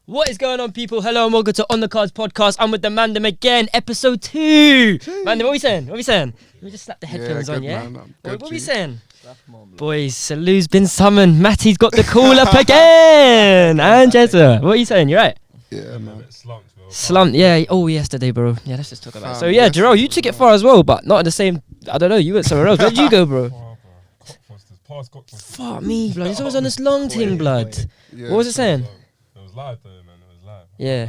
What is going on, people? Hello and welcome to On The Cards podcast. I'm with the Mandem again, episode 2. Mandem, what are we saying? Let me just slap the headphones on, yeah? What are we saying? Boys, Salu's been summoned. Matty's got the call up again. And Jezza, what are you saying? You right? Yeah, man. Slumped, yeah. Oh, yesterday, bro. Yeah, let's just talk about it. So, yeah, Jarrell, you took it far as well, but not at the same... I don't know, you went somewhere else. Where did you go, bro? Fuck me, blood. He's always on this long thing, blood. Yeah, what was it saying? It was live though, man. It was live. Yeah.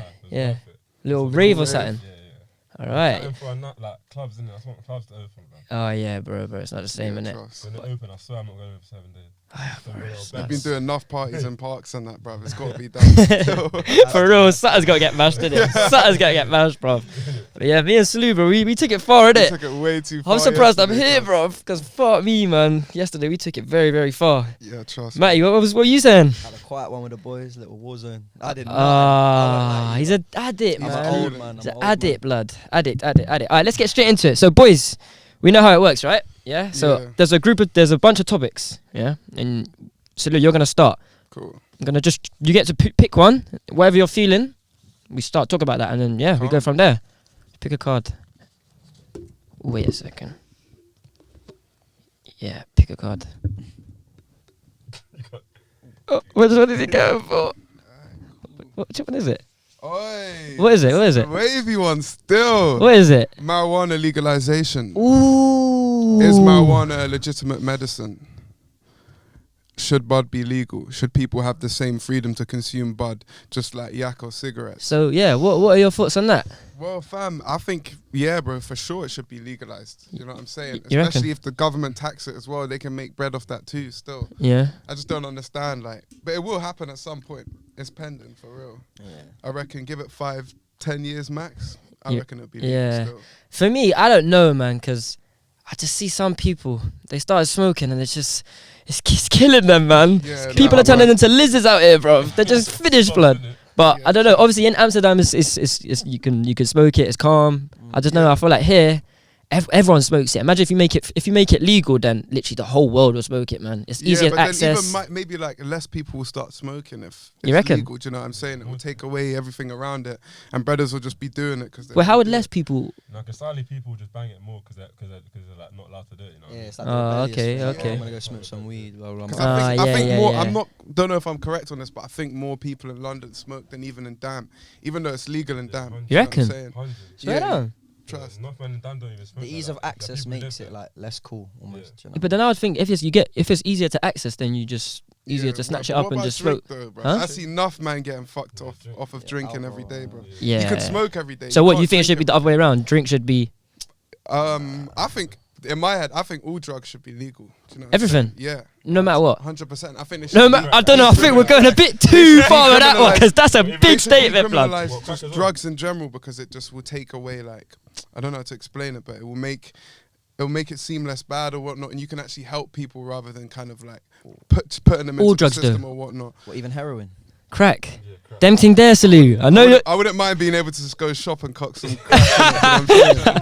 Worth it. Little rave or something. Yeah. Alright. For like clubs, innit? I want clubs to open, bro. Oh, yeah, bro. It's not the same, innit? When they open, I swear I'm not going over 7 days. I've been doing enough parties in parks and that, bruv. It's got to be done. For real, Sutter's got to get mashed, innit? Sutter's got to get mashed, bro. But yeah, me and Salu, bro, we took it far, innit? We took it way too far. I'm surprised I'm here, bro, because fuck me, man. Yesterday, we took it very, very far. Yeah, trust me. Matty, what were you saying? Had a quiet one with the boys, little war zone. I didn't know. He's an addict, man. I'm an old man. He's an addict, blood. Addict. Alright, let's get straight into it. So, boys, we know how it works, right? Yeah? So, there's a bunch of topics, yeah? And Salu, you're going to start. Cool. I'm going to you get to pick one, whatever you're feeling. We talk about that, and then, we go from there. Pick a card. Wait a second. Yeah, pick a card. Oh, what is it going for? Which one is it? Oi. What is it? The wavy one still. What is it? Marijuana legalization. Ooh. Is marijuana a legitimate medicine? Should bud be legal? Should people have the same freedom to consume bud, just like yak or cigarettes? So, yeah, what are your thoughts on that? Well, fam, I think, yeah, bro, for sure it should be legalized. You know what I'm saying? You Especially reckon? if the government tax it as well, they can make bread off that too still. Yeah. I just don't understand, but it will happen at some point. It's pending, for real. Yeah. I reckon give it 5-10 years max. I reckon it'll be yeah. legal still. For me, I don't know, man, because I just see some people, they started smoking and it's killing them, man. Yeah, People are turning into lizards out here, bro. They're just finished, blood. But Yeah, I don't know. Obviously, in Amsterdam, it's you can smoke it. It's calm. I just know. I feel like here, everyone smokes it. Imagine if you make it legal, then literally the whole world will smoke it, man. It's easier but access. then even maybe like less people will start smoking if You it's reckon? legal. Do you know what I'm saying? It will take away everything around it, and brothers will just be doing it because. Well, how would less people? No, because sadly people just bang it more because they're like not allowed to do it. You know. Yeah, it's like Oh, rebellious thing. okay. I'm gonna go smoke some weed. Blah, blah, 'Cause blah. I think more. yeah. Don't know if I'm correct on this, but I think more people in London smoke than even in Dam, even though it's legal in Dam. You know what I'm reckon? saying? 100. Straight on. Trust. North Man and Dan don't even smoke. The ease of access makes it like less cool almost. Yeah. You know? But then I would think if it's easier to access, then you just easier to snatch it up and just smoke. Huh? I see enough man getting fucked off of drinking every day, bro. Yeah. You could smoke every day. So what you think it should be the other way around? Drink should be I think in my head, I think all drugs should be legal. Do you know what I'm everything. saying? Yeah. No matter what. 100%. I think it No, should be I don't know. I think we're going a bit too far with that one because that's a big They should statement, blood. decriminalise just drugs in general because it just will take away I don't know how to explain it, but it will make it seem less bad or whatnot, and you can actually help people rather than kind of like putting them All into the drugs system do. or whatnot. What, even heroin? Crack. Them thing there, Salu. I know you're. I wouldn't mind being able to just go shop and cock some. Crack, you know what I'm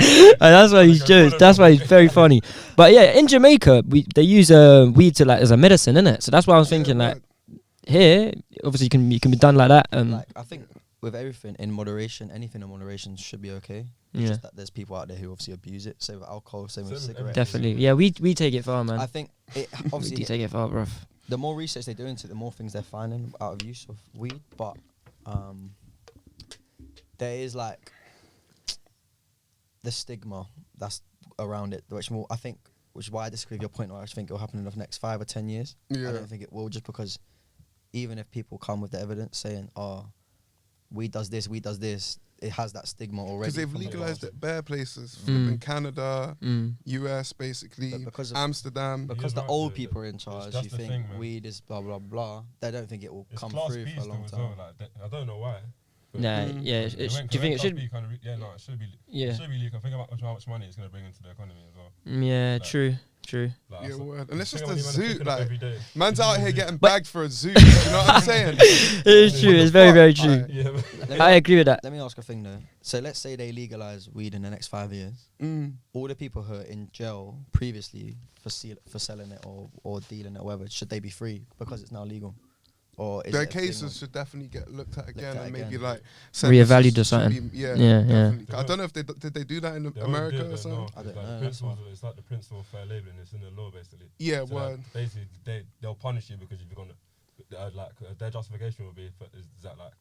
saying? That's why he's just. That's why he's very funny. But yeah, in Jamaica, they use weed to as a medicine, innit? So that's why I was thinking right. here, obviously you can be done like that. Like I think with everything in moderation, anything in moderation should be okay. It's Yeah. just that there's people out there who obviously abuse it. Same with alcohol, same with cigarettes. Definitely. Yeah, we take it far, man. I think it We do obviously take it far, bruv. the more research they do into it, the more things they're finding out of use of weed. But there is like the stigma that's around it, which is why I disagree with your point. I think it will happen in the next 5 or 10 years. Yeah. I don't think it will, just because even if people come with the evidence saying, "Oh, weed does this," it has that stigma already. Because they've from the legalized past. it bare places, Mm. in Canada, US, basically, But because of- Amsterdam. Because the Yeah, old the- people are in charge, that's you the think thing, man. weed is blah blah blah. They don't think it will It's come class through B for a still long as time. well. I don't know why. but Nah, Mm. yeah. it Do you went think it should? Class B kind of yeah, no, it should be. Yeah. It should be legal. Think about how much money it's gonna bring into the economy as well. Yeah, Like- true. Yeah, word. And it's think just a about the amount of zoo, picking up like, every day. man's out here getting But- bagged for a zoo. Do you know what I'm saying? It is true. It's very, very true. Alright. Yeah, Let me I agree with that. Let me ask a thing though. So let's say they legalize weed in the next 5 years. All the people who are in jail previously for selling it or dealing it or whatever, should they be free because it's now legal? or is their it a thing cases of- should definitely get looked at again at and maybe again. like Reevaluated or sentences something. should be- yeah, Yeah, definitely. I don't know if did they do that in They America won't do or it, something. no, I don't it's like know, the that's principles, it's like the principle of fair labelling. It's in the law basically. Yeah, So word. like, basically, they'll punish you because you've gone. Their justification will be is that like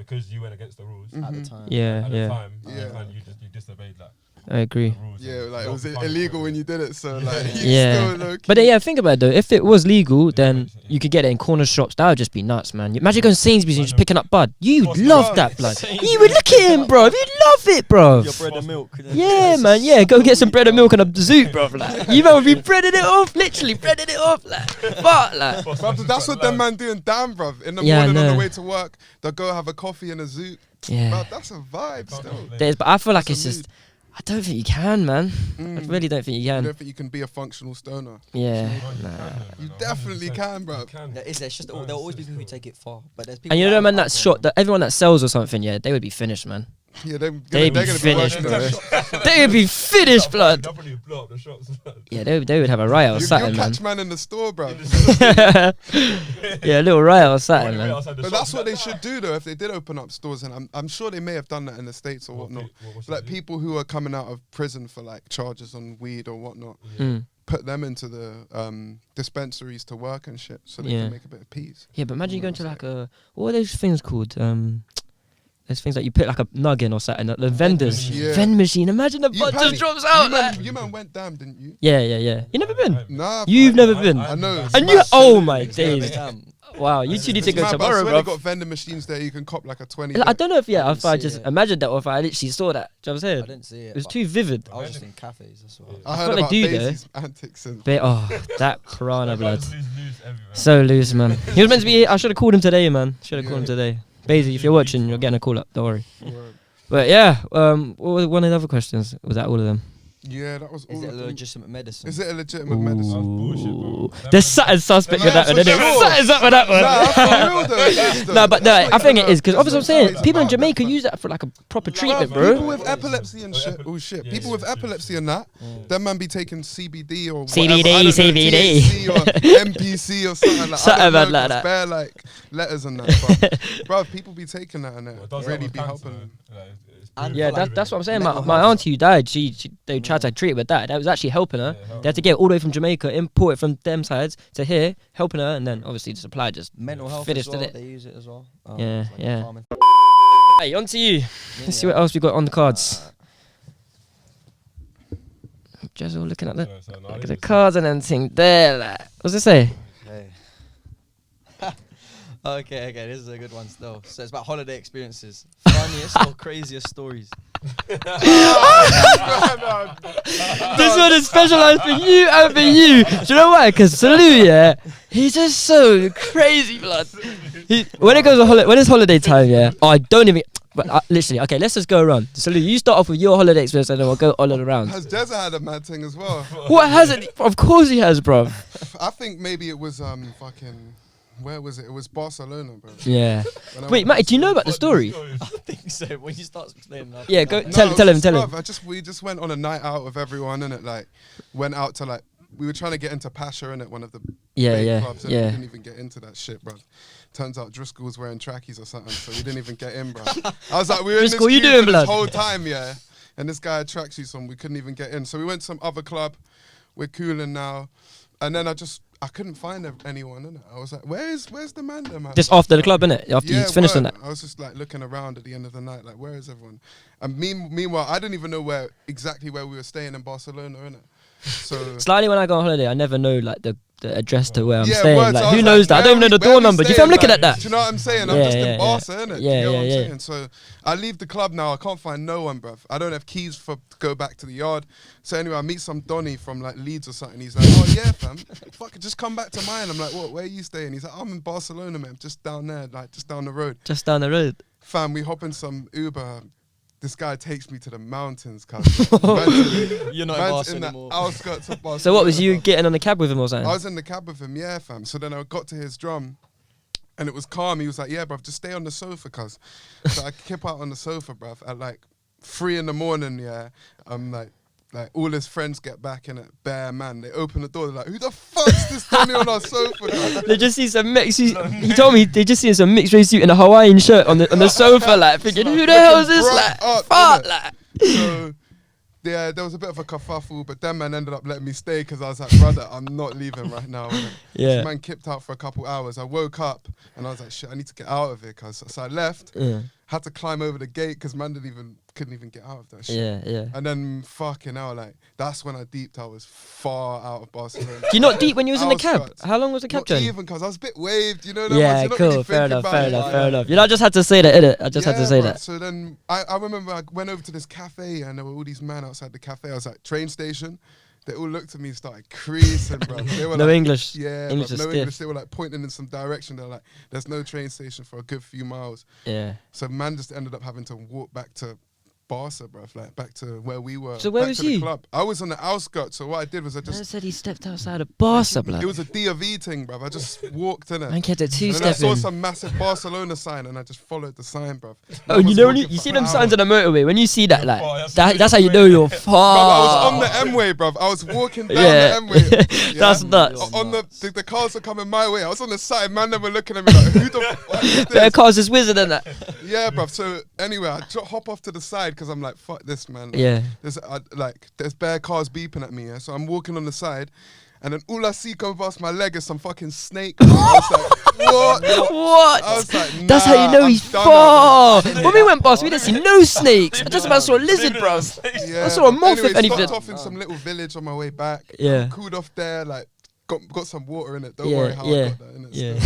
because you went against the rules at the Mhm. time. Yeah, at yeah. the time. Yeah. You disobeyed that. I agree. The rules. Yeah, and like it not was punished illegal for when it. you did it, so like Yeah. still low-key. But then, yeah, think about it though. If it was legal, then Yeah. you could get it in corner shops. That would just be nuts, man. Imagine going to Sainsbury's and just picking up bud. You'd Course love not. that, blood. Sainsbury's You would look at him, bro. You'd love it, bro. Your bread and milk. Yeah, man. Yeah, go get some bread and milk and a zoot, bro. Like, you man would be breading it off, literally breading it off, like, but like. Bruv, that's what them man doing, damn, bruv. In the Yeah, I morning on know. the way to work, they'll go have a coffee and a zoot. Yeah. Bruv, that's a vibe still. But I feel like That's it's a just. I don't think you can, man. I Mm. really don't think you You can. don't think you can be a functional stoner? Yeah. No, Nah. You definitely can, bruv. There is. It's just there'll always be people who take it far, but there's people. And you know, that man, are that's up shot. on That everyone that sells or something, yeah, they would be finished, man. Yeah, they're They'd gonna be be finished, working bro. in the shop. They would be finished, blood. They'll probably blow up the shops. Yeah, they would have a riot or You'll something, man. catch man in the store, bruv. Yeah, a little riot or something, man. But that's what they should do, though. If they did open up stores, and I'm sure they may have done that in the States or whatnot. Like people who are coming out of prison for like charges on weed or whatnot, Mm. put them into the dispensaries to work and shit, so they Yeah. can make a bit of peace. Yeah, but imagine you You going know to what like what are those things called? There's things like you put like a nug in or something. The vendors, machine. Yeah. vending machine. Imagine the You bud just probably- drops out. You Like. man, you man went damn, didn't you? Yeah. You never been? Nah, You've never been. I know. And it's you? mad. Oh my It's days! Damn. Wow, you two need to It's go mad, but I tomorrow, swear bro. they got vending machines there. You can cop like a 20. I don't know if I if I didn't see just it. imagined that or if I literally saw that. Do you know what I'm I saying? didn't see it. It was but too vivid. I was just in cafes. That's what. I I heard thought they about do, though. Basie's antics and That piranha blood. Loose everywhere. So loose, man. He was meant to be. I should have called him today, man. Should have called him today. Basie, if you're watching, you're getting a call up. Don't worry. But yeah, what was one of the other questions? Was that all of them? yeah, that was all. Is it of them. legitimate medicine? Is it a legitimate medicine? bullshit, bro. Ooh. That There's man- something suspect with Nah, that one. for Isn't there? sure. Something's up with that one. Nah, for real though. It is, though. No, but no, That's I what think you it is because know, obviously I'm that's saying what people in it's Jamaica about. use that for like a proper Bruv, treatment, People bro. with epilepsy and shit. Oh shit. Yeah, People yeah, with yeah, epilepsy yeah. and that. Them man be taking CBD or CBD, whatever, I don't know, CBD. THC or MPC or something like Something I don't know, like that. it's bare like letters and that. Bro, people be taking that and Well, it it does really help be with cancer, helping them. like, it's And proven. Yeah, for, like, that's what I'm saying. My mental my health. auntie who died, they tried to treat it with that. That was actually helping her. Yeah, help. They had to get it all the way from Jamaica, import it from them sides to here, helping her, and then obviously the supply just. Mental health Finished, as well. did it? They use it as well. Yeah, it's like yeah. calming. Hey, on to you. Let's see what else we got on the cards. Just all looking at the So, no, I look at didn't the see- cards and everything there. Like, what's it say? Hey. Okay, this is a good one still. So it's about holiday experiences. Funniest or craziest stories. This one is specialized for you and for you. Do you know why? Because Salou, yeah, he's just so crazy, blood. When it's holiday time, yeah, I don't even. But literally, okay, let's just go around. Salou, you start off with your holiday experience, and then we'll go all around. Has Jezza had a mad thing as well? What has it? Of course he has, bro. I think maybe it was fucking. Where was it? It was Barcelona, bro. Yeah. When I Wait, went mate, do you know about the story? I think so. When you start explaining that. Yeah, go No, tell it him. was Tell him. bruv, we just went on a night out with everyone, innit? Like, went out to like, we were trying to get into Pasha, innit? One of the Yeah, big yeah, clubs, innit? yeah. We didn't even get into that shit, bro. Turns out Driscoll was wearing trackies or something, so we didn't even get in, bro. I was like, we were in this Driscoll, you queue doing, for blood? this whole time, yeah. And this guy had tracksuits on, we couldn't even get in. So we went to some other club. We're cooling now, and then I couldn't find anyone, innit? I was like, where's the man there, man? Just after the club, innit? After Yeah, you finished on word. that. I was just like looking around at the end of the night, like, where is everyone? And meanwhile, I didn't even know exactly where we were staying in Barcelona, innit? So Slightly when I go on holiday, I never know like the address to where I'm yeah, staying. word, so Like I who was knows that? I where don't even know we- the where door we number. Do you think I'm staying? looking at Like, that? Do you know what I'm saying? Yeah, I'm just yeah, in Barca, innit? Yeah, you know yeah, what I'm yeah. saying? So I leave the club now. I can't find no one, bruv. I don't have keys to go back to the yard. So anyway, I meet some Donny from like Leeds or something. He's like, oh yeah, fam, fuck it, just come back to mine. I'm like, what? Where are you staying? He's like, I'm in Barcelona, man, just down there, like just down the road. Just down the road. Fam, we hop in some Uber. This guy takes me to the mountains, cuz. You're not in Man's Barca in the anymore. outskirts of Barcelona. So what was you bruv. getting on the cab with him or something? I was in the cab with him, yeah, fam. So then I got to his drum, and it was calm. He was like, yeah, bruv, just stay on the sofa, cuz. So I kept out on the sofa, bruv, at like 3 in the morning, yeah. I'm like like all his friends get back in it, bare man. They open the door, they're like, who the fuck's this Donny on our sofa? They just see some mixed. He told me they just see some mixed race suit and a Hawaiian shirt on the sofa, like thinking, who the hell is this? Like, fuck, like. So, yeah, there was a bit of a kerfuffle, but then man ended up letting me stay because I was like, brother, I'm not leaving right now. Yeah. This man kipped out for a couple hours. I woke up and I was like, shit, I need to get out of here. So I left, had to climb over the gate because man couldn't even get out of that shit. Yeah. And then fucking hell, like, that's when I deeped I was far out of Barcelona. Do you not deep when you was in the cab? Outskirts. How long was the cab Not journey? even because I was a bit waved, you know. Yeah, you're not cool. really Fair thinking enough. about Fair it. enough. You know, I just had to say that, innit? I just had to say bruv. that. So then I remember I went over to this cafe and there were all these men outside the cafe. I was like, train station. They all looked at me and started creasing, bro. They were No like, English. Yeah, English bruv, is no stiff. English. They were like pointing in some direction. They're like, there's no train station for a good few miles. Yeah. So man just ended up having to walk back to Barca, bruv, like back to where we were. So where back was to the you? club. I was on the outskirts. So what I did was I Man just, said he stepped outside of Barca, blood. it was a D of E thing, bruv. I just walked in it. Man kept it And then I saw two-stepping. some massive Barcelona sign and I just followed the sign, bruv. Oh, I you was know when walking you for see them hours. signs on the motorway, when you see that, like, That's that's how you know you're Bruv, I far. was on the M-way, bruv. I was walking down Yeah. the M-way. Yeah? That's nuts. On the cars were coming my way. I was on the side. Man, they were looking at me like, who the fuck is Better this? cars is wizard and that. Yeah, bruv. So anyway, I hop off to the side because I'm like, fuck this, man. Yeah. There's bare cars beeping at me. Yeah? So I'm walking on the side. And then all I see come past my leg is some fucking snake. I was like, what? What? I was like, nah, That's how you know I'm he's done far. with When we went past, we didn't see no snakes. I just about saw a lizard, bro. it. Yeah, I saw a but moth, anyway, if anything. stopped off in some little village on my way back. Yeah. Cooled off there, like, got some water in it. Don't Yeah, worry how yeah, I got that in it. yeah.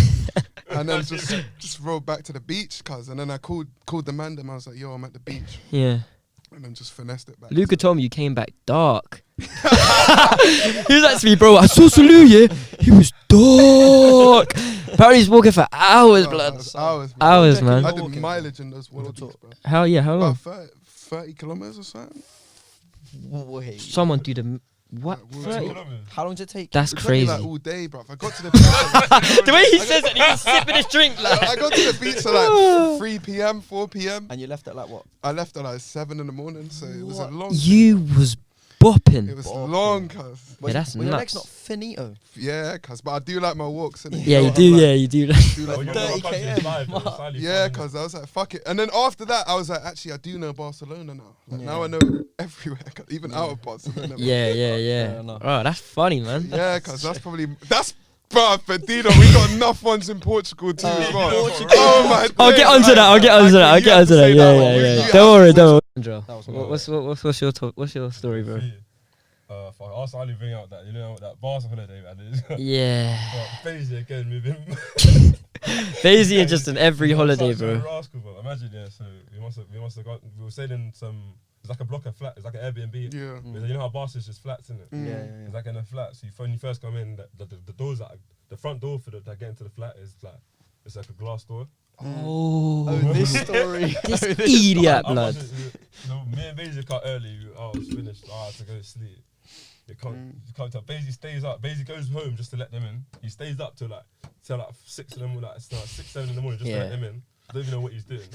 And then just rode back to the beach, cuz. And then I called the man. I was like, yo, I'm at the beach. Yeah. And then just finessed it back. Luca told me you came back dark. He was like to me, bro, I saw Salou, yeah? He was dark. Apparently he's walking for hours, blood. Hours, Man. I did mileage in those water bro. How long? About 30 kilometers or something. Wait. Someone do the... What? Like, 30? How long did it take? That's it took me crazy. like all day, bro. I got to the beach. The way he says it, he was sipping his drink. Like. I got to the beach at like 3 p.m., 4 p.m. And you left at like what? I left at like 7 in the morning, so it was a long. You was bopping. It was long, cuz. Yeah, that's Were your legs nuts. not finito? Yeah, cuz. But I do like my walks, innit? Yeah, you do. Yeah, you do. do Oh, like you're my not 30 country km. live, though, Yeah, cuz I was like, fuck it. And then after that, I was like, actually, I do know Barcelona now. Like, now I know everywhere, cuz, even out of Barcelona. Yeah. enough. Oh, that's funny, man. Yeah, cuz that's bruv, but Dino, we got enough ones in Portugal too as well. Oh my I'll days, get onto like, that. I'll get onto that. I'll you get have onto to that. say that one. Yeah. You have Don't worry, to- don't worry. Andrew, That was what's your story, bro? Fuck, I also only bring out that, you know, that Barca holiday, man. Yeah. Crazy again with him. Daisy and just in every He was holiday, such a bro. rascal, bro. Imagine, yeah. So we must have got. We were staying in some. It's like a block of flat. It's like an Airbnb. Yeah. You know how Barca is just flats, isn't it? Yeah. It's like in a flat. So when you first come in, the doors the front door for that get into the flat is like it's like a glass door. Oh, This story. this idiot, blood. Me and Basie cut early. I was finished. I had to go to sleep. You can't tell. Basie stays up. Basie goes home just to let them in. He stays up till like 6 in the morning, like 6, 7 in the morning just to let them in. I don't even know what he's doing.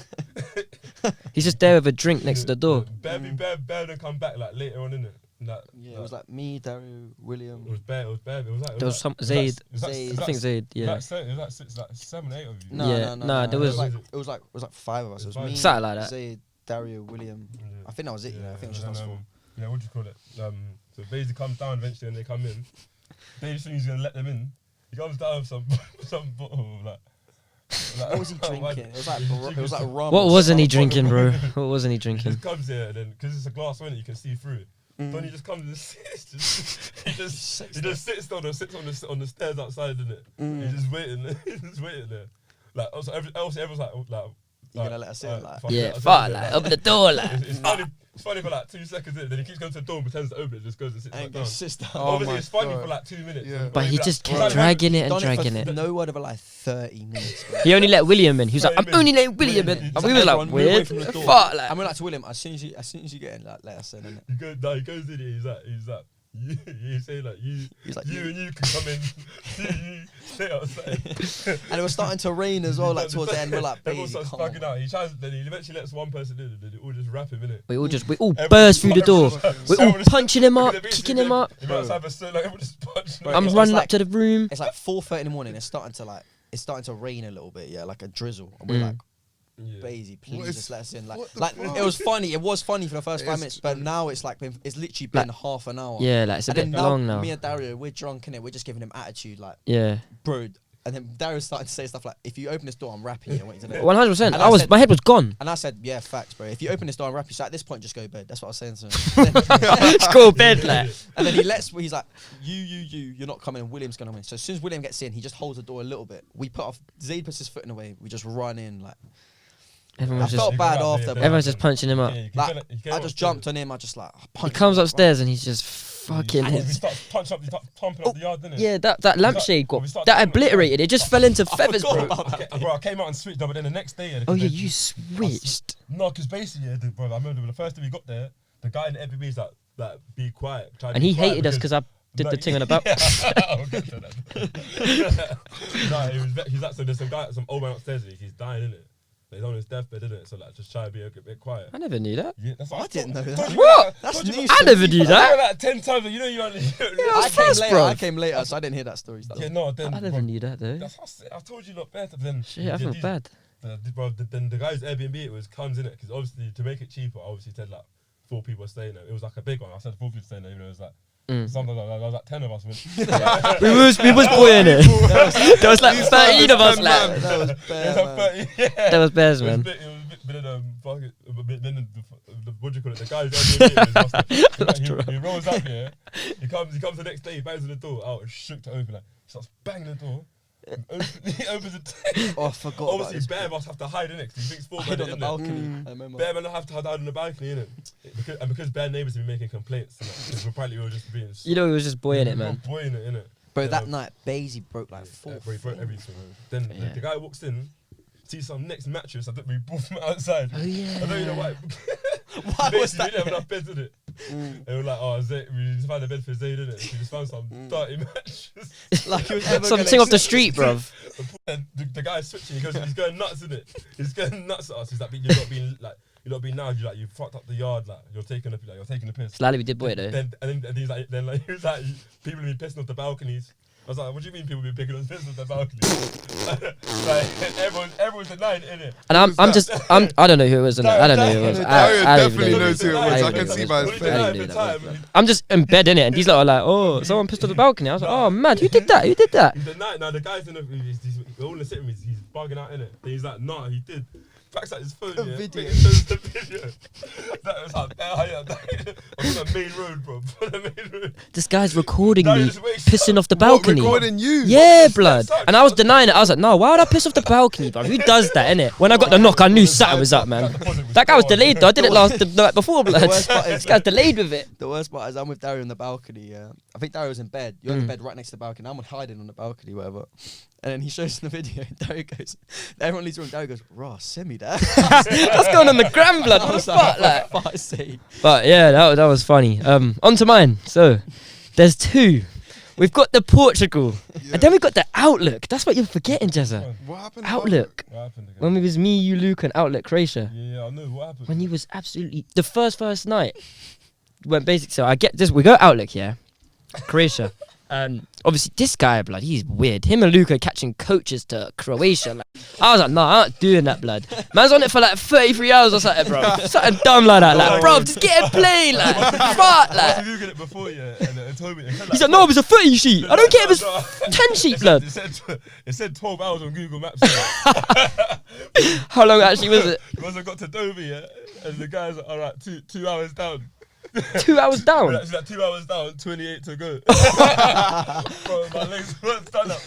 He's just there with a drink next to the door. Bear didn't come back like later on, innit? Like, Yeah, it was like me, Dario, William. It was bare. It was like There was some Zaid. Zaid. I think Zaid. Yeah. It was like 7, 8 of you. No, there was- It was like 5 of us. It was me, Something like that. Zaid, Dario, William. Yeah. I think that was it. You know, I think it was just us 4. Yeah, what do you call it? So Basie comes down eventually and they come in. Basie thinks he's gonna let them in. He comes down with some bottle of like. What was he drinking? It was like rum. What or wasn't he something. drinking, bro? What wasn't he He drinking? just comes here and then because it's a glass window you can see through it. Then he just comes and sits. He just sits on the stairs outside, isn't it? He's just waiting. He's just waiting there. Like also everyone's like. You gonna let us in? Like, Yeah, fuck, like, open the door, like. It's funny for like 2 seconds in, then he keeps going to the door and pretends to open it, just goes and sits back and down. goes sister. Oh Obviously, my it's funny God. for like 2 minutes. Yeah. But he maybe just like, kept dragging it and dragging for it. no word of like 30 minutes. Bro. He only let William in. He was like, I'm 30 only letting William in. And we was like, Everyone move away weird. from the door. Fuck, like. I mean, like to William, as soon as you get in, like, let us in. Innit? He goes in here, he's like, You say like you and you can come in. You stay outside. And it was starting to rain as well, like towards the end. We're like, everyone starts fucking out. He tries, then he eventually lets one person in, and they all just rap him, innit? We all burst through the door. We're all punching him up, Everyone kicking him up. You might have a like everyone just punching him. I'm running up to the room. It's like 4:30 in the morning. It's starting to rain a little bit, yeah, like a drizzle. And we're like, Basie, please just let us in. Like it was funny. It was funny for the first 5 minutes, but now it's like it's literally been half an hour. Yeah, like it's a bit long now. Me and Dario, we're drunk in it. We're just giving him attitude, like bro. And then Dario's starting to say stuff like, "If you open this door, I'm rapping you." I want you to know. 100%. My head was gone. And I said, "Yeah, facts, bro. If you open this door, I'm rapping you." So at this point, just go to bed. That's what I was saying to him. Let's go to bed, like. And then he's like, you're not coming. And William's gonna win. So as soon as William gets in, he just holds the door a little bit. Zayd puts his foot in the way. We just run in, like. I felt bad after. Everyone's just punching him up. I just jumped on him. I just like. He comes upstairs and he's just fucking. He starts pumping up the yard, didn't he? Yeah, that lampshade that obliterated. It just fell into feathers, bro. Bro, I came out and switched, but then the next day. Oh yeah, you switched. No, because basically, bro, I remember the first time we got there, the guy in the FBB is like, be quiet. And he hated us because I did the thing on the back. I'll get to that. No, he's like, so there's some old man upstairs. He's dying, innit? He's on his deathbed, isn't it? So like, just try to be a bit quiet. I never knew that. Yeah, that's what I didn't know that. What? That's new. I never knew that. Like 10 times, you know you only. I came later, so I didn't hear that story. Yeah, no, then I never knew that though. I told you not better. Then shit, I felt bad. Then the guy's Airbnb it comes in it because obviously to make it cheaper, I obviously said like 4 people staying there. It was like a big one. I said 4 people staying there. Even though it was like. Sometimes there was like 10 of us. we was boying it. There was like 13 of us. Like. That was bears, man. Then what do you call it? The guy's Airbnb. He rolls up here. He comes the next day. He bangs on the door. Out shook to open. Like, he starts banging the door. He opens it. Oh, I forgot. Obviously, bear of us have to hide in it because he thinks 4 men on the balcony. I remember. Bear men have to hide on the balcony, innit? Because bear neighbours have been making complaints. Because apparently we were just being. You know, he was just boying it, man. Boying it, innit? Bro, that night, Basie broke like 4. He broke everything. Then the guy walks in, sees some next mattress. I think we bought from outside. Oh yeah. I don't even know why. Why was that? We didn't have enough beds in it. They were like, oh, we just found a bed for Zayd, innit? We just found some dirty mattress. Like he was ever something off the street, bruv. And the guy's switching. He's going nuts, innit? He's going nuts at us. He's like, you're not being loud. You fucked up the yard. Like you're taking a piss. Slightly, we did boy it though. Then he was like, people be pissing off the balconies. I was like, what do you mean people be picking on pissing off the balcony? Like everyone's denying it, innit? And I don't know who it was. I don't know who it was. Dario I definitely knows who it was. I can see by his face. I'm just in bed in it, and these lot are like, oh, someone pissed off the balcony. I was like, oh man, who did that? Who did that? The guy's in the all in the sitting room. He's bugging out in it. He's like, nah, he did. Backs out his phone, yeah. Video. Shows the video. That was like, I'm on the main road, bro. On the main road. This guy's recording me pissing off the balcony. Recording you? Yeah, blood. And I was denying it. I was like, no, why would I piss off the balcony, bro? Who does that, innit? When I got the knock, I knew something was up, man. That guy was delayed, though. I did it the night before, blood. This guy's delayed with it. The worst part is I'm with Dario on the balcony, yeah. I think Dario's in bed. You're in the bed right next to the balcony. I'm hiding on the balcony, whatever. And then he shows in the video, Dario goes, everyone leaves the room, Dario goes, raw, send me that. That's going on the gram, blood. What the fuck, like? But yeah, that was funny. On to mine. So, there's 2. We've got the Portugal, and then we've got the Outlook. That's what you're forgetting, Jezza. What happened? Outlook. What happened again? When it was me, you, Luke, and Outlook Croatia. Yeah, I know. What happened? When he was absolutely the first night. When basically, so I get this. We go Outlook, yeah, Croatia. Obviously, this guy, blood, he's weird. Him and Luke are catching coaches to Croatia. Like, I was like, nah, I'm not doing that, blood. Man's on it for like 33 hours or something, bro. Something dumb like that. Like, bro, just get a plane, like, fuck, like. I was Googling it before, yeah, and it told me. He's like, no, it was a 30 sheet. I don't care if it's 10 sheet, blood. It said 12 hours on Google Maps. How long actually was it? Once I got to Dover, yeah, and the guy's like, all right, 2 hours down. 2 hours down? It's like 2 hours down, 28 to go. Bro, my legs weren't stand up.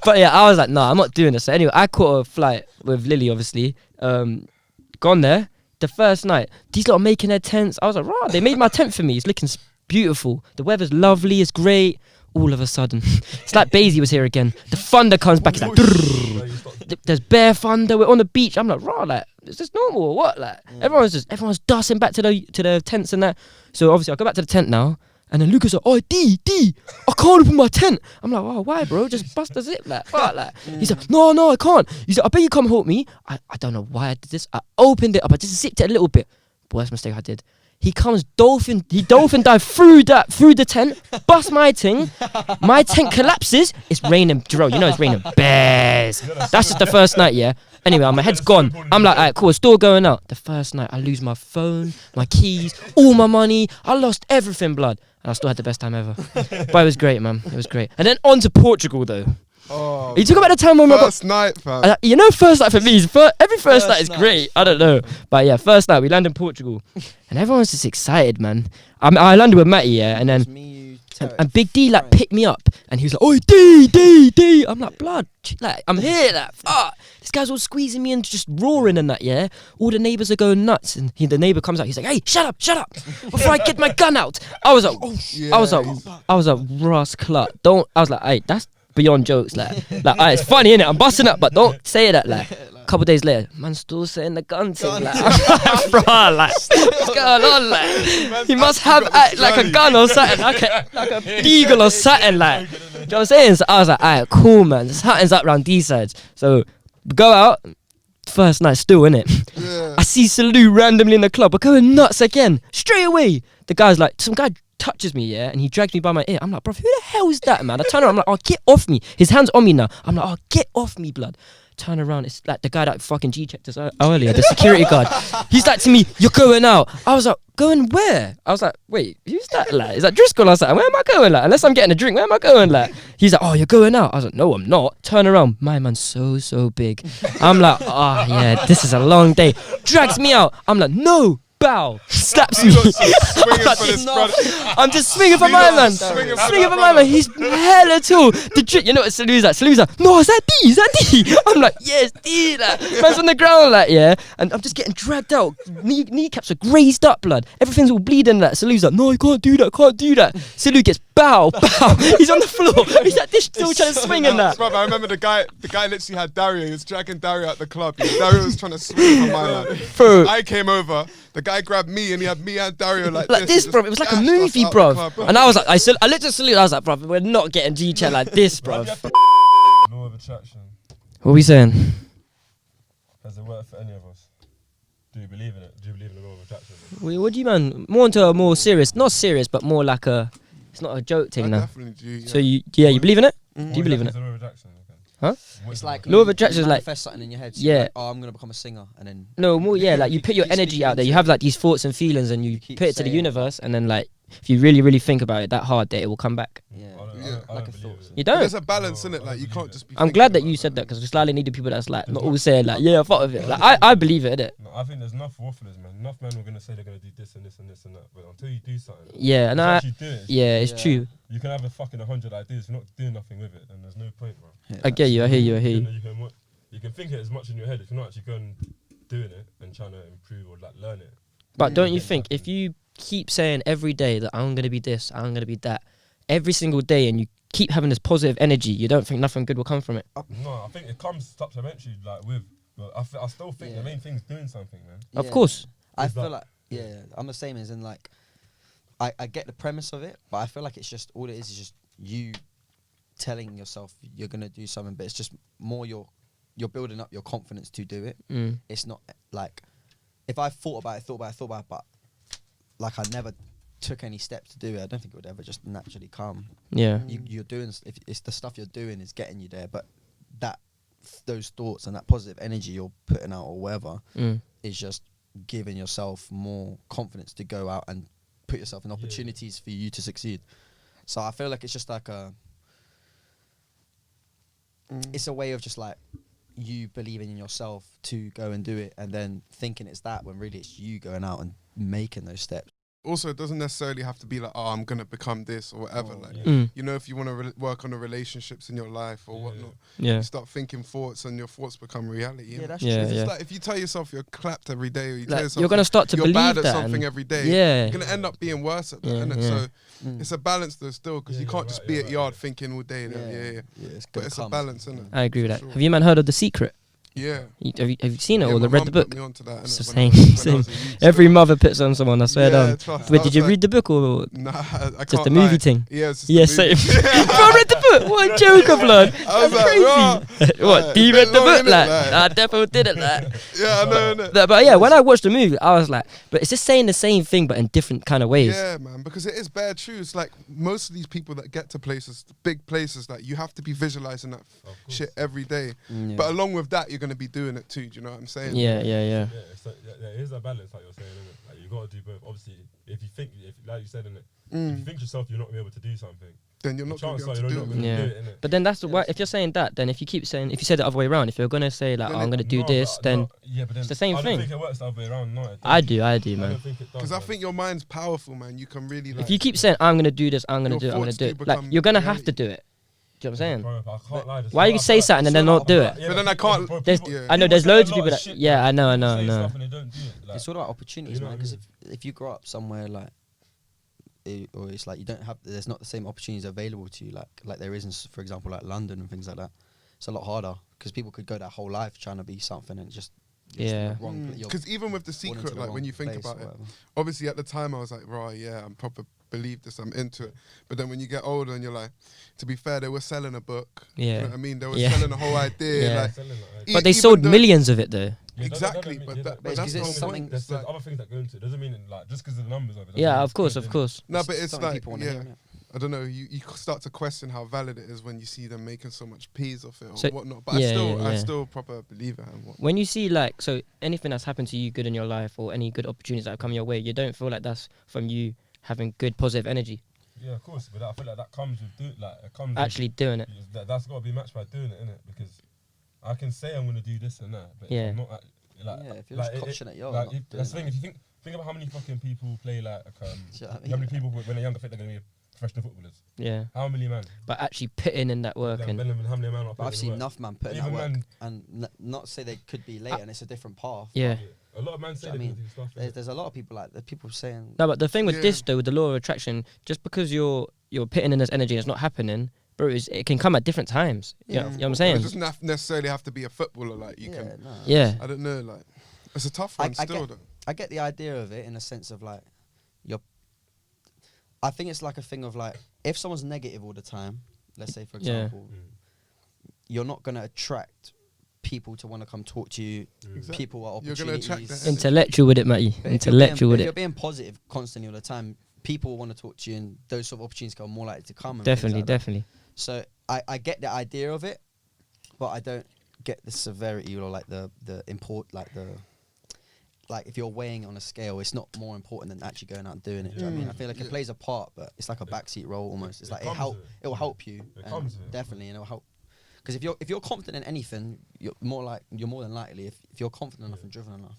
But yeah, I was like, nah, I'm not doing this. So anyway, I caught a flight with Lily, obviously. Gone there. The first night, these lot are making their tents. I was like, rah, they made my tent for me. It's looking beautiful. The weather's lovely. It's great. All of a sudden, it's like Basie was here again. The thunder comes back. It's like, there's bare thunder. We're on the beach. I'm like, rah, like, is this normal or what? Like, everyone's dusting back to the tents and that. So obviously, I go back to the tent now. And then Lucas like, oh, D, I can't open my tent. I'm like, oh, why, bro? Just bust the zip, like, fuck, like. He's like, no, I can't. He's like, I bet you come help me. I don't know why I did this. I opened it up. I just zipped it a little bit. Worst mistake I did. He comes dolphin dive through the tent, bust my thing. My tent collapses. It's raining, Jerome. You know it's raining bears. That's just the first night, yeah. Anyway, my head's gone. I'm like, alright, cool, it's still going out. The first night, I lose my phone, my keys, all my money. I lost everything, blood. And I still had the best time ever. But it was great, man. It was great. And then on to Portugal, though. Oh, you talk about the time when first night, fam. you know, first night for me is every first night is great. I don't know, but yeah, first night we land in Portugal, and everyone's just excited, man. I landed with Matty, yeah, and then and Big D like picked me up, and he was like, "Oh, D." I'm like, blood, like I'm here, like fuck. This guy's all squeezing me and just roaring and that, yeah. All the neighbours are going nuts, and the neighbour comes out. He's like, "Hey, shut up, before I get my gun out." I was like, I was like, Ross Clark, don't. I was like, hey, that's beyond jokes, like it's funny, innit? I'm busting up, but don't say that, like. A couple days later, man still saying the gun thing, like, bro, like, what's going on, like? He must have like a gun or something, like a beagle or something, like. You know what I'm saying? So I was like, alright, cool, man. Something's up round these sides. So go out. First night still, innit? Yeah. I see Salou randomly in the club. We're going nuts again. Straight away, the guy's like, some guy touches me, yeah, and he drags me by my ear. I'm like, bro, who the hell is that, man? I turn around, I'm like, oh, get off me. His hand's on me now. I'm like, oh, get off me, blood. Turn around, it's like the guy that fucking G-checked us earlier, the security guard. He's like to me, you're going out. I was like, going where? I was like, wait, who's that, like? Is that Driscoll? I was like, where am I going, like? Unless I'm getting a drink, where am I going, like? He's like, oh, you're going out. I was like, no, I'm not. Turn around, my man's so big. I'm like, oh yeah, this is a long day. Drags me out. I'm like, no. Bow, slaps me. I'm just swinging for my man. Swinging for my man. He's hella tall. You know what Salou's like? Salou's like, no, is that D? I'm like, yes, D. Like, man's on the ground, like, yeah. And I'm just getting dragged out. Kneecaps are grazed up, blood. Everything's all bleeding, like. Salou's like, no, I can't do that. Salou gets bow. He's on the floor. He's like this, still trying to swing and that. I remember the guy literally had Dario. He was dragging Dario out the club. Dario was trying to swing for my man. Bro. I came over. The guy grabbed me and he had me and Dario like this, bro. It was like a movie, bro. And I was like, I looked at Salute. I was like, bro, we're not getting G-chat like this, bro. Law of attraction. What are we saying? Has it worked for any of us? Do you believe in it? Do you believe in the law of attraction? What do you mean? More into a more serious, not serious, but more like a. It's not a joke thing now. Definitely do. Yeah. So you believe in it? Do you believe in it? Law of attraction. Huh? It's like law of attraction is like manifest something in your head. So yeah. Like, oh, I'm gonna become a singer, and then like you put your energy out there. You have like these thoughts and feelings, and you put it to the universe, and then like if you really think about it that hard, that it will come back. Yeah, like a thought. You don't. There's a balance in it. Like you can't just be. I'm glad that you said that because we slightly needed people that's like not all saying like yeah, I thought of it. Like I believe it, innit? No, I think there's enough wafflers, man. Enough men are gonna say they're gonna do this and this and this and that, but until you do something, yeah, and it's true. You can have a fucking 100 ideas, if you're not doing nothing with it, then there's no point, bro. Yeah, I get you. I hear you. You can think it as much in your head if you're not actually going doing it and trying to improve or like learn it. But don't you think if you keep saying every day that I'm gonna be this, I'm gonna be that, every single day, and you keep having this positive energy, you don't think nothing good will come from it? No, I think it comes supplementary, like with. But I still think the main thing's doing something, man. Yeah. Of course. I feel like I'm the same as in like. I get the premise of it, but I feel like it's just all it is just you telling yourself you're gonna do something, but it's just more you're building up your confidence to do it. It's not like if I thought about it, but like I never took any steps to do it. I don't think it would ever just naturally come. Yeah, you're doing if it's the stuff you're doing is getting you there, but those thoughts and that positive energy you're putting out or whatever is just giving yourself more confidence to go out and put yourself in opportunities for you to succeed. So I feel like it's just like it's a way of just like you believing in yourself to go and do it, and then thinking it's that when really it's you going out and making those steps. Also, it doesn't necessarily have to be like, oh, I'm going to become this or whatever. You know, if you want to work on the relationships in your life or whatnot, you start thinking thoughts and your thoughts become reality. Yeah, that's true. It's like if you tell yourself you're clapped every day or you tell yourself you're going to start to you're believe bad at that something every day, you're going to end up being worse at that, innit? So it's a balance though still, because you can't just be at yard thinking all day. But it's a balance, innit? I agree with that. Have you man heard of The Secret? Yeah. Have you seen it Yeah, or my read mum the book? put me onto that, It's the innit, when I same. was- when I was a youth. Every mother puts on someone, I swear down. trust. Wait, I did you was read the book or Nah, I can't just the movie lie. thing? Yeah, it's just Yeah, the same. movie. Bro, I read the book. What a joker, blood. I was That's like, crazy. raw. What? Like, Do you it's read a the bit book? long, innit, Like, I definitely didn't. Like, Yeah, I know, innit? but yeah, when I watched the movie, I was like, but it's just saying the same thing, but in different kind of ways. Yeah, man, because it is bare true. It's like most of these people that get to places, big places, like you have to be visualizing that shit every day. Yeah. But along with that, you're gonna be doing it too. Do you know what I'm saying? Yeah. Yeah, it's like, here's a balance, like you're saying, innit? Like you gotta do both. Obviously, if you think, like you said, innit? If you think yourself, you're not gonna be able to do something. Then you're not gonna be able Chances to are do you're not it. gonna Yeah. do it, innit? But then that's the why. If you're saying that, then if you keep saying, if you say the other way around, if you're gonna say like, Then oh, I'm gonna do No, this, but- then no, yeah, but then it's the same I thing. don't think it works the other way around. No, I do, I man. don't think it does. Because I man. think your mind's powerful, man. You can really like. If you keep saying, I'm gonna do this, I'm gonna Your do it, I'm gonna thoughts do do it, like become you're gonna have reality. to do it. Do you know what I'm saying? Bro, I can't lie, Why you say something and then not do it? But then I can't- bro, There's, people- Yeah. I know people there's say loads a of lot people that, shit, yeah, bro. I know, People say I know. stuff and they don't do it. Like, It's all about opportunities, You know man. what I Because if you grow up somewhere like, or it's like you don't have, there's not the same opportunities available to you like there is in, for example, like London and things like that. It's a lot harder because people could go their whole life trying to be something and just Yeah. Because even with The born into Secret, the like when wrong you think place about or it, whatever. obviously at the time I was like, right, yeah, I'm proper believe this, I'm into it. But then when you get older and you're like, to be fair, they were selling a book. Yeah. You know what I mean? They were Yeah. selling a whole idea. Yeah. Like, But they even sold though- millions of it though. Exactly, but yeah, that- but that's it's the something- point. There's It's like- other things that go into it. Doesn't mean like just because of the numbers of it. doesn't Yeah, mean of course, it's of good, innit? course. No, but it's something like, people wanna yeah, hear, innit? I don't know. You start to question how valid it is when you see them making so much peas of it or So- whatnot. But yeah, I yeah. still proper believe it. And what. When you see like, so anything that's happened to you good in your life or any good opportunities that have come your way, you don't feel like that's from you having good positive energy, Yeah, of course, but I feel like that comes with it comes actually doing it. with, that's got to be matched by doing it, innit? Because I can say I'm gonna do this and that, but Yeah. I'm not like Yeah, if you're just confident, you're not doing that's the thing. that. If you think about how many fucking people play like Do you know what I how many mean? people when they're younger think they're gonna be professional footballers. Yeah. How many man? But actually putting in that work Like, and how many man are But I've putting seen in work? enough man put in that Even work man- and not say they could be late and it's a different path. yeah. A lot of men say I they mean, can do stuff. There's a lot of people like that. People saying No, but the thing with Yeah. this though, with the law of attraction, just because you're putting in this energy and it's not happening, bro, it can come at different times. Yeah. You know what I'm It saying? doesn't necessarily have to be a footballer. Like you can. no. Yeah. I don't know. Like it's a tough I- one I still. get- Though. I get the idea of it in a sense of like I think it's like a thing of like if someone's negative all the time, let's say for Yeah. example, you're not gonna attract people to want to come talk to you. Exactly. People are You're gonna attract opportunities. that. Intellectual with it, Matty. But Intellectual with if you're it. being positive constantly all the time, people want to talk to you, and those sort of opportunities are more likely to come. And things Definitely, like that. definitely. So I get the idea of it, but I don't get the severity or like the import like if you're weighing on a scale, it's not more important than actually going out and doing it. Do you know what I mean? I feel like it plays a part, but it's like a backseat role almost. It's it like comes with it. it will help you, It and comes with it. definitely, and it will help. Because if you're confident in anything, you're more than likely if you're confident enough and driven enough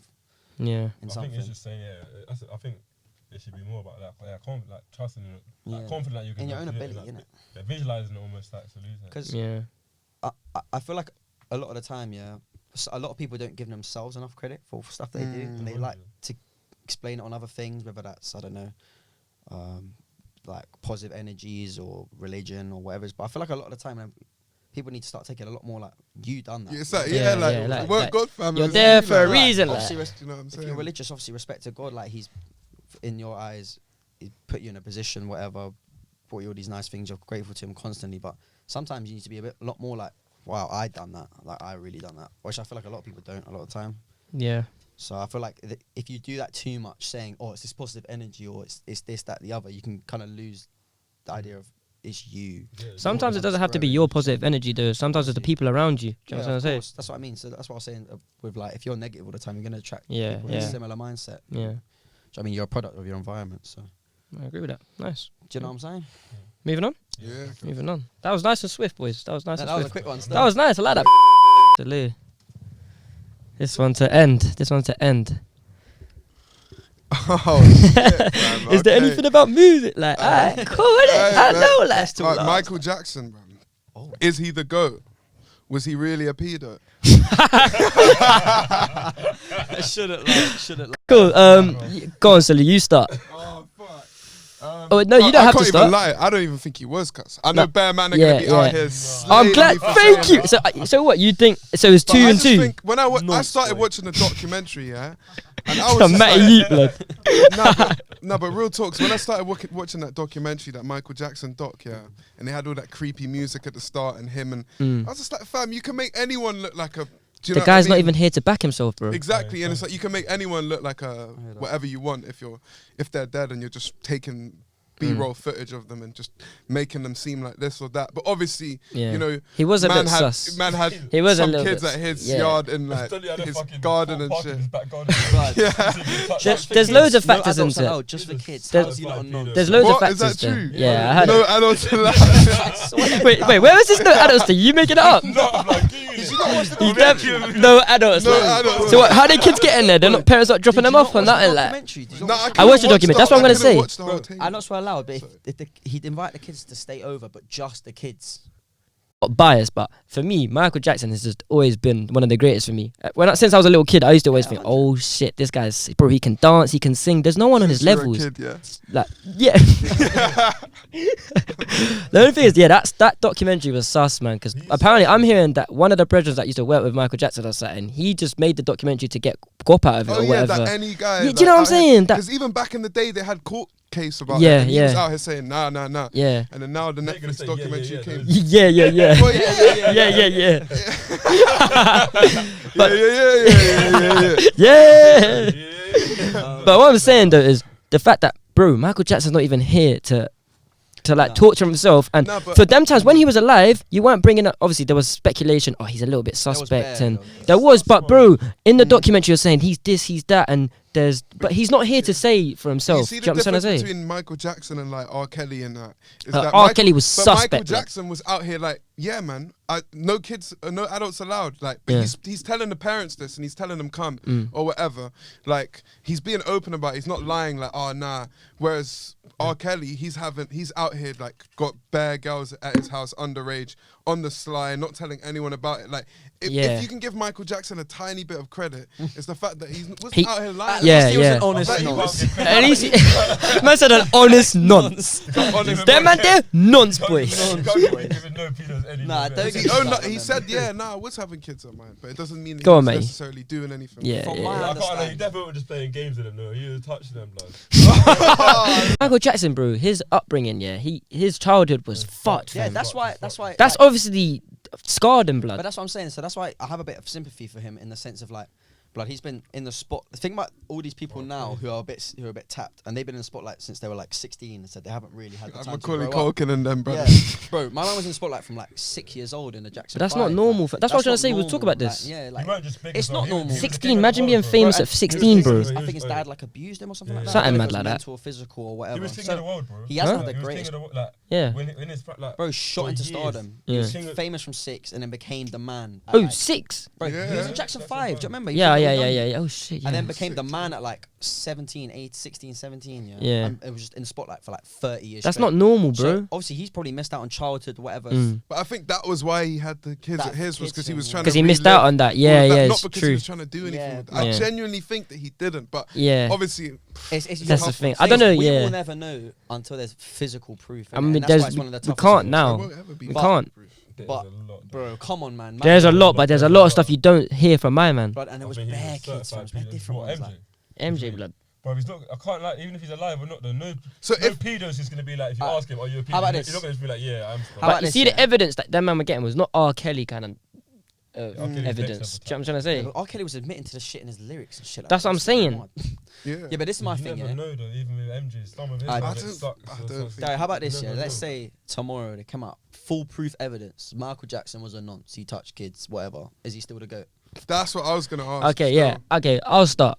Yeah. in I something. think it's just saying, I think it should be more about that. Yeah, like trusting, like Yeah. confident that you can In your own do it, ability, like, innit? yeah, visualizing it almost like solution. Because Yeah. I feel like a lot of the time, a lot of people don't give themselves enough credit for stuff they do, and they like to explain it on other things, whether that's, I don't know, like positive energies or religion or whatever. But I feel like a lot of the time, people need to start taking a lot more like, you done that. Yeah, it's like, Yeah, like, yeah, like- weren't like, God family. you're was there you, for a like, reason, like. Obviously, Do you know what I'm if saying? you're religious, obviously respect to God, like he's in your eyes, he put you in a position, whatever, brought you all these nice things, you're grateful to him constantly. But sometimes you need to be a lot more like, wow, I done that, like I really done that, which I feel like a lot of people don't a lot of the time. Yeah. So I feel like if you do that too much, saying, oh, it's this positive energy or it's this, that, the other, you can kind of lose the idea of it's you. Sometimes it doesn't have to be your positive energy though. Sometimes it's the people around you. Do you know what I'm of saying? course. That's what I mean. So that's what I was saying with like, if you're negative all the time, you're going to attract Yeah, people with a yeah. similar mindset. Yeah. I mean, you're a product of your environment. So I agree with that. Nice. do you know what I'm saying? Moving on. Yeah. Moving on. That was nice and swift, boys. That was nice That and was a swift. quick one. That was nice. I like that. Salute. This one to end. Oh, shit, man, Is there okay. anything about music? Like, alright, cool, innit? I man. know, like, Let's talk Alright, loud. Michael Jackson, man. Oh. Is he the GOAT? Was he really a pedo? Shouldn't like. cool. Go on, Sully, you start. Oh, fuck. Oh no, you don't have to I can't start. even lie. I don't even think he was cuss. I know bare man are Yeah, gonna be out yeah. here. I'm glad. slaving me for Thank saying you. that. So what you think? So it's But 2 I and just 2. think when I started watching the documentary, yeah, and I was just Matty like, Yeet, blood. no, but real talks. When I started watching that documentary, that Michael Jackson doc, yeah, and they had all that creepy music at the start and him, and I was just like, fam, you can make anyone look like a. Do you know The guy's what I not mean? even here to back himself, bro. Exactly, and it's like you can make anyone look like a whatever you want if they're dead and you're just taking B-roll footage of them and just making them seem like this or that. But obviously, Yeah. you know, He was a man bit had sus. man had He was a some little kids bit at his yeah. yard in like his garden and shit. There's loads of factors no into it. allowed, just for kids. There's- How's he not a nonce? There's loads What? of Is factors that true? there. Yeah, I heard No it. adults allowed. Wait, where was this no adults thing? You making it up? You no adults. No like. adults. So what, how did kids get in there? They're not parents not dropping them off or nothing like. No, I watched the document, that's what I'm gonna say. I'm not so allowed, but if he'd invite the kids to stay over, but just the kids. Not biased, but for me, Michael Jackson has just always been one of the greatest for me. Since I was a little kid, I used to always think, oh shit, this guy's bro. He can dance, he can sing. There's no one on his levels. Kid, yeah. Like, yeah. The only thing is, yeah, that documentary was sus, man. Because apparently, I'm hearing that one of the brethren that used to work with Michael Jackson or something, he just made the documentary to get guap out of it Oh or yeah, whatever. that any guy. Yeah, do you know what I'm saying? Because even back in the day, they had court case about Yeah, it. And he was yeah. out here saying nah. Yeah. And then now the They're gonna Netflix say, documentary came. Yeah. Well, yeah. Yeah. But what I'm saying though is the fact that, bro, Michael Jackson's not even here to like torture himself, and No, but- for them times when he was alive, you weren't bringing up. Obviously, there was speculation. Oh, he's a little bit suspect, and there was. But bro, in the documentary, you're saying he's this, he's that, and but he's not here to say for himself. You see Do you know the what I'm trying difference to say? between Michael Jackson and like R. Kelly and that. Is R. that Michael, Kelly was but suspect, Michael like. Jackson was out here like, yeah, man, no kids, no adults allowed. Like, but Yeah. he's telling the parents this and he's telling them come or whatever. Like, he's being open about it. He's not lying like, oh nah. Whereas R. Kelly, he's out here like got bare girls at his house underage on the sly, not telling anyone about it. Like, if you can give Michael Jackson a tiny bit of credit, it's the fact that he wasn't out here lying. Yeah. At least man said an honest nonce. That man there, nonce boy. Nah, don't He, he said, yeah, I was having kids on mine, but it doesn't mean that Go he on, was mate. necessarily doing anything. Yeah. From my I can't lie, he understanding. definitely was just playing games with them though. He was touching them, blood. Michael Jackson, bro, his upbringing, his childhood was fucked. Yeah, fam. that's why. That's like, obviously scarred in But blood. that's what I'm saying. So that's why I have a bit of sympathy for him in the sense of like, blood. He's been in the spot. Think about all these people now who are a bit tapped, and they've been in the spotlight since they were like 16. And said they haven't really had the Like time Macaulay to grow up. Culkin and them, brother. Yeah, bro. My man was in the spotlight from like 6 years old in the Jackson. But that's not 5, normal. like, That's what I was trying to say. not We'll talk about normal, this. Like, yeah, He like weren't just big it's as not well. He was- normal. he was 16, big as imagine well, being bro. famous Bro, at 16, bro. I think his dad like abused him or something like that. Something I don't know mad if it was like that. mental or physical or whatever. He was king So of the world, bro. he hasn't had the He was king great. of the world, like, Yeah. when in his like, Bro, shot for into years. stardom. Yeah. He was King of- famous from 6 and then became the man. At Oh, like, 6. bro, he was Yeah. in Jackson 5. Do you remember? He Yeah. was young. Oh shit. Yeah. And then became the man at like 17, 16, 17. Yeah. Yeah. And it was just in the spotlight for like 30 years. That's straight. not normal, So, bro. obviously, he's probably missed out on childhood, whatever. But I think that was why he had the kids That at his, was kids because he was thing, trying to Because he missed relive out on that. all Yeah, of that, yeah, not it's because true. he was trying to do anything. Yeah. with it. I Yeah. genuinely think that he didn't, but Yeah. obviously, It's That's the tough thing. one. I don't know, We yeah. will never know until there's physical proof. I mean, and that's why there's it's one of the we toughest can't ones. there now. won't ever be. We But- can't. There's But, a lot, Bro, come on, man. There's a Man, lot, but there's a lot of stuff you don't hear from my man. Blood, and it was I think he bare was kids, fam. certified It's bare pedo. different What, ones. MJ? Like, MJ blood. Bro, he's not. I can't like even if he's alive or not. There's no. So no if pedos who's gonna be like if you ask him, are you a pedo? how about You're this? not gonna just be like, yeah, I'm. How But about you this, see the yeah? evidence that man were getting was not R. Kelly kind of Kelly's evidence. next Do you know what I'm trying to say? But R. Kelly was admitting to the shit in his lyrics and shit. Like That's that. what I'm saying. Come on. yeah, Yeah, but this is my You thing, never yeah. know though. Even with MJ, some of his I man, don't- it sucks. I So- don't so- think- Darry, how about you this, yeah? never Let's know. say tomorrow they come out, foolproof evidence. Michael Jackson was a nonce. He touched kids, whatever. Is he still the GOAT? that's what I was gonna ask. Okay, yeah. Okay, I'll start.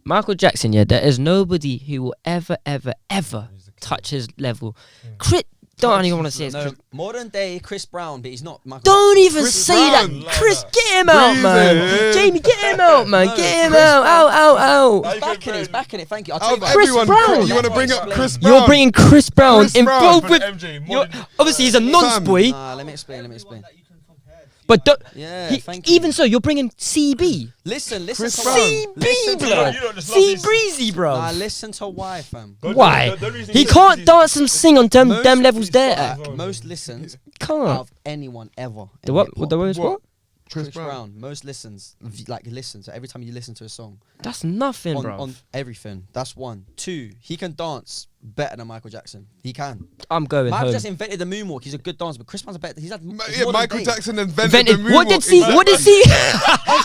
Michael Jackson, yeah, there is nobody who will ever touch his level. Don't even want to say it. No, modern day Chris Brown, but he's not Michael Don't Jackson. even Chris say Brown. that. Chris, get him out, man. Breezy. Jamie, get him out, man. No, Get him Chris out. Brown. Out. He's backing it, he's backing it. Thank you. I'll Out tell of you about Chris everyone, Brown. you want to bring up Chris Brown? You're bringing Chris Brown Chris involved Brown. with. MJ, You're, obviously, he's a nonce Fam. boy, Nah, let me explain. but But Yeah, thank even you. so, you're bringing CB. Listen Chris to Brown. why. CB, You bro. don't just love C these- Breezy, bro. Nah, listen to why, fam. Why? The reason He said can't is- dance and sing on them levels there. songs as well. Most listens Can't. out of anyone ever. The in what? hip-hop. The words what? Chris Brown. Most listens, listen. So every time you listen to a song, That's nothing, bro. on everything. That's one. Two, he can dance better than Michael Jackson. He can. I'm going Michael home. Jackson invented the moonwalk. He's a good dancer, but Chris Brown's a better. He's had. it's Yeah, modern Michael day. Jackson invented the moonwalk. What did he? What did he?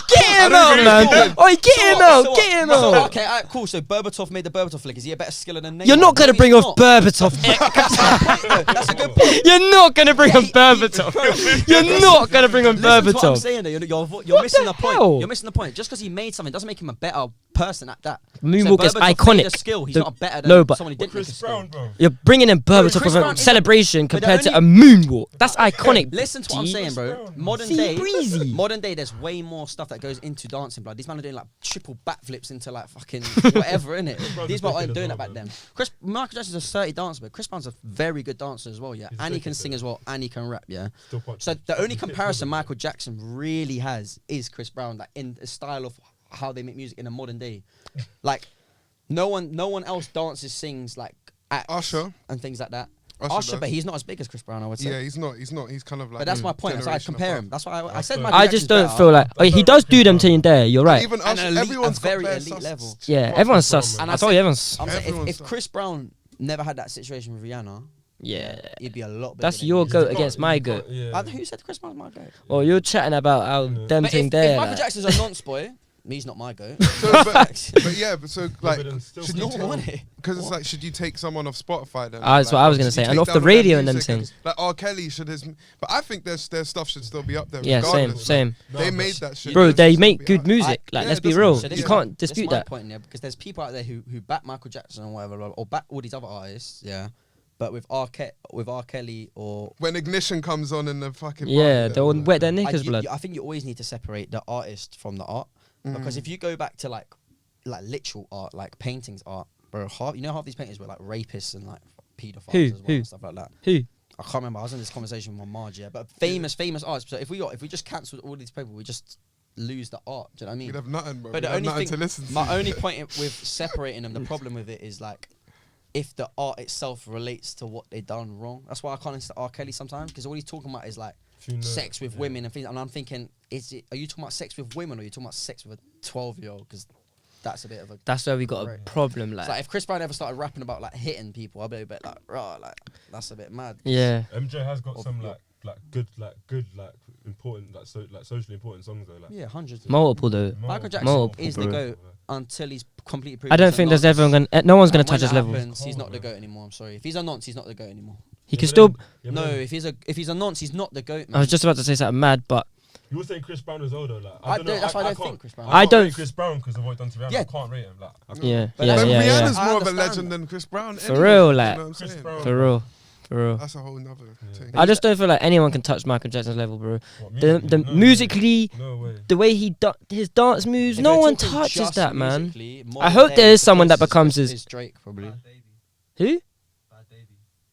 Get him out, man! Oi, get him out! Get him So, out! okay, alright, cool. So Berbatov made the Berbatov flick. Is he a better skiller than Neymar? You're not gonna No, bring he's off not. Berbatov. That's a good point. You're not gonna bring on Bro, Berbatov. You're not gonna bring on Listen to what I'm Berbatov. saying though. You're What missing the the point. hell? You're missing the point. Just because he made something doesn't make him a better person at that. Moonwalk is Berbatov made iconic. a skill. He's The- not better than no, but- someone who didn't make a Chris skill. Brown, bro. You're bringing in Berbatov Chris with Brown a is a- celebration but the compared to a only- moonwalk. That's iconic. Listen to what I'm G. saying, bro. Brown. Modern See, day, breezy. modern day, there's way more stuff that goes into dancing, blood. These men are doing like triple backflips into like fucking whatever, innit? Brown's These a men dickhead aren't as doing well, that back man. then. Michael Jackson's a 30 dancer, but Chris Brown's a very good dancer as well, yeah. He's a And he can dickhead, sing though. as well, and he can rap, yeah. Still punch. So the only He kicks comparison with him. Michael Jackson really has is Chris Brown, like in the style of how they make music in a modern day. Like no one else dances, sings like acts Usher. and things like that. Usher Usher, does. but he's not as big as Chris Brown, I would say. Yeah, he's not. He's kind of like. But that's my point. So I generation compare apart. him. That's why I said I Michael I Jackson's just don't better. feel like he does do them thing there. You're right. Even And Usher, elite- everyone's a got very bare elite sus. level. Yeah, Fuck everyone's Chris sus. Brown, I man. told you everyone's. I'm saying Everyone's if sus. Chris Brown never had that situation with Rihanna, Yeah. he'd be a lot better. That's than your he is. goat You against can't- my you goat. can't- Yeah. Who said Chris Brown's my goat? Well, you're chatting about how them But thing if there. Michael like- Jackson's a nonce boy, he's not my goat. So, but yeah, but so like, then still should people- you normal, innit? because it's like, should you take someone off Spotify then? That's what I was gonna say, should you and take off the down their radio and them music things. Like R. Kelly should his, but I think their stuff should still be up there. Yeah, same, regardless. same. They No, made but- that shit. Bro, It they should make be good out. music. Like, yeah, let's be that's- real. so You this- can't This is dispute my that. point there, because there's people out there who back Michael Jackson or whatever, or back all these other artists, yeah. But with R. Kelly or When Ignition comes on in the fucking Yeah, party, they'll wet their I, knickers blood. I think you always need to separate the artist from the art, because if you go back to like literal art, like paintings art, bro, half these painters were like rapists and like pedophiles Who? as well Who? and stuff like that. Who? I can't remember. I was in this conversation with Marge, yeah. But famous artists. So if we just cancelled all these people, we just lose the art. Do you know what I mean? We'd have nothing, bro. But We'd the have only nothing thing, to listen to. my only point with separating them, the problem with it is like, if the art itself relates to what they done wrong. That's why I can't listen to R. Kelly sometimes, because all he's talking about is like If you know- sex with yeah. women and things. And I'm thinking, are you talking about sex with women or are you talking about sex with a 12-year-old? Because that's a bit of a. That's where we got a Right. problem. It's Like, like if Chris Brown ever started rapping about like hitting people, I'd be a bit like, rah, like that's a bit mad. yeah. MJ has got Or- some good important socially important songs though. Like Yeah, hundreds. Multiple though. Michael Jackson Multiple, is the bro. GOAT until he's completely proven. I don't he's a think there's nonce. everyone gonna. No one's gonna And when touch his that level. happens, he's not Cold, the man. GOAT anymore. I'm sorry. If he's a nonce, he's not the GOAT anymore. He can still. No, if he's a nonce, he's not the GOAT. Man. I was just about to say something mad, but You were saying Chris Brown as well though. Like I don't know. don't- that's why I don't can't- think Chris Brown. I I can't don't rate Chris Brown because of what he done to Rihanna. Yeah. I can't rate him. Like I can't. yeah, But yeah, that's- But yeah, Rihanna's yeah. more of a understand legend that. than Chris Brown. For anyway, real, you like- know what I'm Chris saying? Brown. For real, for real. That's a whole nother thing. I just don't feel like anyone can touch Michael Jackson's level, bro. What, The No way. musically, No way. the way he his dance moves, If no we're one talking touches just that, man. musically, I modern hope day, there is the someone that closest becomes is his. Drake probably. Who?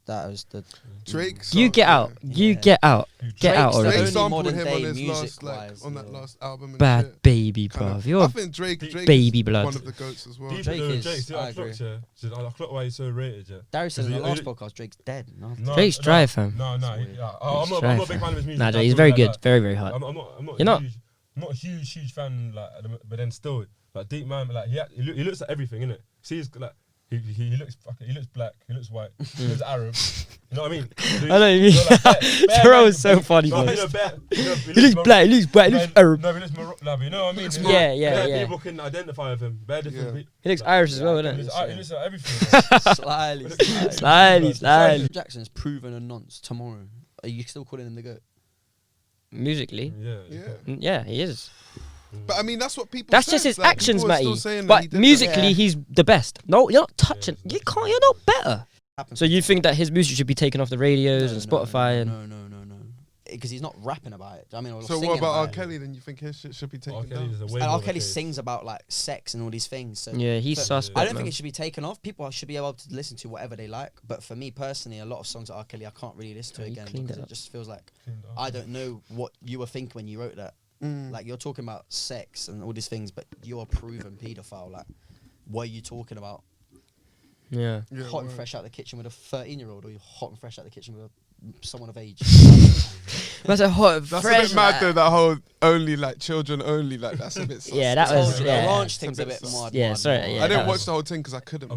That was the Drake. You get out. You Yeah. get out. Get Drake's out the already. Drake only sampled modern him on day his last, music-wise, on that yeah. last album. And Bad shit. baby, Kind bro. of. You're I think Drake baby is blood. one of the goats as well. Deep Drake though, is- Drake, see, I I agree. clocked, yeah. See, I clocked why he's so rated, yeah. Darius said in the Is last it- podcast, Drake's dead. No, Drake's dry, fam. No, That's he- weird. yeah. Drake's I'm dry, not a big fam. fan of his music. Nah, like, he's all very that, good. like, Very, very hard. I'm not. You're not? I'm not a huge fan, like, but then still, like, deep man, like, he looks at everything, innit? See, he's like, he looks black, he looks white, he looks Arab. You know what I mean? I know what you mean. Jerome's so funny, bro. He looks black, he looks white, he looks Arab. No, he looks Moroccan. You know what I mean? Yeah, yeah, yeah. People can identify with him. Bare different Yeah. people. He looks Irish as well, He doesn't looks, he? he looks at everything. bro. Slyly. Slightly, slightly. Jackson's proven a nonce tomorrow. Are you still calling him the GOAT? Musically, Yeah. Yeah. yeah, he is. But I mean, that's what people. That's said. just his Like, actions, people are still Matty. saying that he But did that. musically, Yeah. he's the best. No, you're not touching. Yeah, You can't. You're not better. Happens. So you think that his music should be taken off the radios and Spotify and no. because he's not rapping about it. I mean, or So singing what about R. it. Kelly? Then you think his shit should be taken down? And R. Kelly sings about like sex and all these things. So Yeah, he's suspect. I don't man. think it should be taken off. People should be able to listen to whatever they like. But for me personally, a lot of songs of R. Kelly I can't really listen to Oh, you again cleaned because it it up. just feels like I don't know what you were thinking when you wrote that. Like you're talking about sex and all these things, but you're a proven paedophile. Like, what are you talking about? Yeah. Hot and fresh out the kitchen with a 13-year-old, or you're hot and fresh out the kitchen with someone of age. That's a hot, That's fresh. a bit mad though. That whole only like children only like that's a bit. Sus. Yeah, that was. The Yeah. ranch thing's a bit mad. Yeah, sorry. Yeah, I didn't that watch was- the whole thing because I couldn't.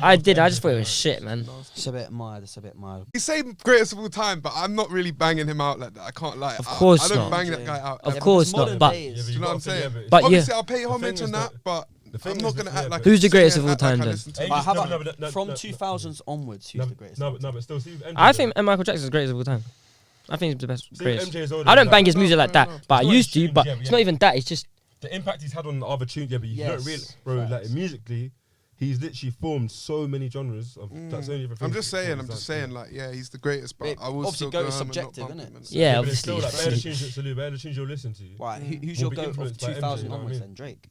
I did. I just thought it was shit, man. It's a bit mad. It's a bit mad. You say greatest of all time, but I'm not really banging him out like that. I can't lie. Of course I don't not. bang that guy out. Of ever. course modern not. But days. Do you know what I'm saying? But Obviously, yeah. I'll pay homage on that, but I'm not gonna act like. Who's the greatest sing of all and act like time I then? listen to Hey, him. But how no, about no, from no, 2000s onwards? Who's the greatest? No, but still, Steve. MJ I think Michael Jackson's the greatest of all time. I think he's the best. Steve Greatest. MJ is older I don't than bang that. his music like that, but I It's not used to. extreme, But yeah, it's yeah. not even that. It's just The impact he's had on the other tunes, yeah, but you Yes, don't really, bro. Like facts. musically, he's literally formed so many genres. That's only I'm just saying, like, yeah, he's the greatest, but It I will obviously still go go to home and not subjective, bump innit? him and- yeah, but it's still obviously. like better tunes that salute, better tunes you'll listen to. Right, who's Will your be goat of influenced by MJ, 2000 you know what I onwards mean? then? Drake.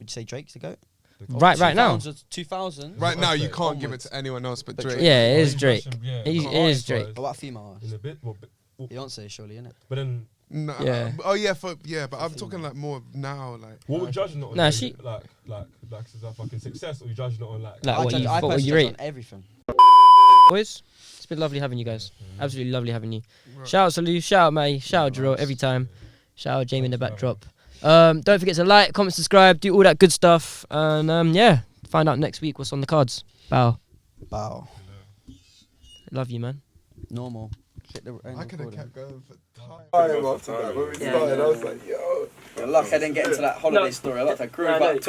Would you say Drake's the goat? Right now. 2000. Right now, you Onwards. can't give it to anyone else but But Drake. Yeah, it is He's Drake. Russian, yeah. It is Drake. What about female artists? In a bit, Beyonce, surely, innit? but then No, Yeah. Oh yeah, but I'm talking like more of now, like. what would you judge it on? Nah, like, she- like is that fucking success, or you judging it on like? Like, I what judge- you, I what would personally you judge rate? on everything. Boys, it's been lovely having you guys. Absolutely lovely having you. Shout out Salou, shout out Matty, shout out Jarrell every time. Shout out Jamie in the backdrop. Don't forget to like, comment, subscribe, do all that good stuff. And yeah, find out next week what's on the cards. Bow. Bow. Love you, man. Normal. Hit the I could have recording. kept going for time. When we started, I was like, yo. Luck I didn't get into that holiday story. I like that groove up.